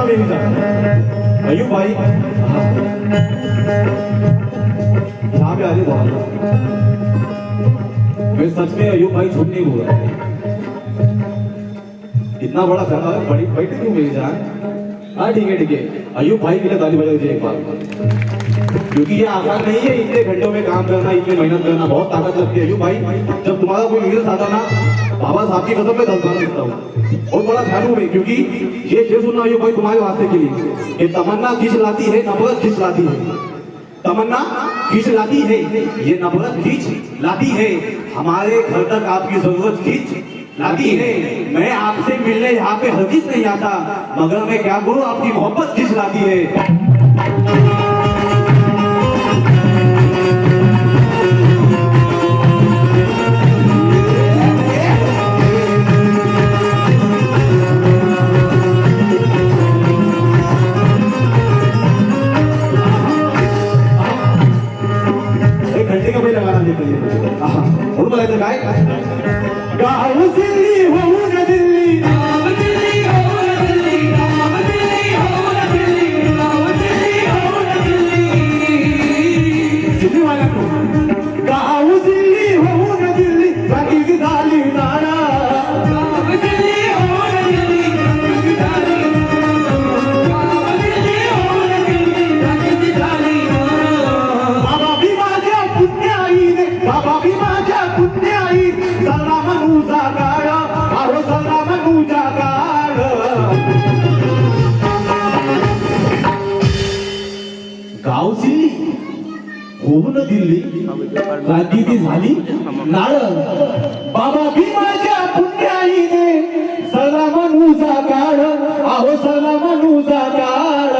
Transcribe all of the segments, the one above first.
मेरी जान। अयूब भाई यहाँ पे आगे बोला, मैं सच में अयूब भाई झूठ नहीं बोल रहा। इतना बड़ा फैसला है, बड़ी बैठी क्यों मेरी जान? हाँ ठीक है, अयूब भाई के लिए ताली बजा दीजिए एक बार, क्योंकि ये आसान नहीं है इतने घंटों में काम करना, इतने मेहनत करना, बहुत ताकत लगती है। अयूब भाई जब तुम्हारा कोई वीडियो आता ना, बाबा साहब की कसम में 10 बार लिखता हूँ, बहुत बड़ा फैन हूँ मैं, क्योंकि ये शेर सुनना अयूब भाई तुम्हारे वास्ते के लिए, ये तमन्ना खींच लाती है, नफरत खींच लाती है, तमन्ना खींच लाती है, ये नफरत खींच लाती है, हमारे घर तक आपकी जरूरत खींच लाती है। मैं आपसे मिलने यहाँ पे हरगिज नहीं आता, मगर मैं क्या करूँ, आपकी मोहब्बत खींच लाती है। घंटे का भी लगाना देते और बोलायचं काय, गाव दिल्ली होऊन दिल्ली, गाव दिल्ली होऊन दिल्ली, गाव दिल्ली होऊन दिल्ली, गाव दिल्ली होऊन दिल्ली, दिल्ली वाला को गाव दिल्ली होऊन दिल्ली, बाकी झाली नाना, गाव दिल्ली होऊन दिल्ली, बाकी झाली नाना, गाव दिल्ली होऊन दिल्ली, बाकी झाली नाना, बाबा भी माझ्या पुण्याईने, बाबा भी माझ्या पुण्याई, सल्ला मनुजा गाड, आहो सल्ला मनुजा गाड, गाव दिल्ली होऊन दिल्ली, रात्री ती झाली नाळ, बाबा भी माझ्या पुण्याईने, सल्ला मनुजा गाड, आहो सल्ला मनुजा गाड,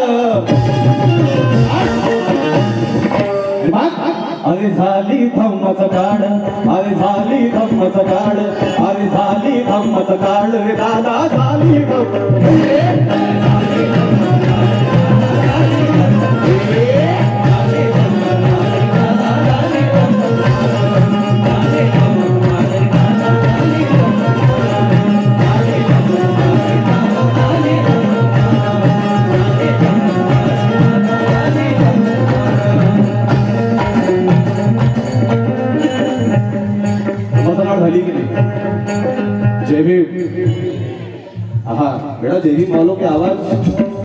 अरे झाली धम्मच काढ, अरे झाली धम्मच काढ, अरे झाली धम्मच काढ रे दादा, झाली झाली की नहीं? जय भीम। हाँ बेटा, जय भीम वालों के आवाज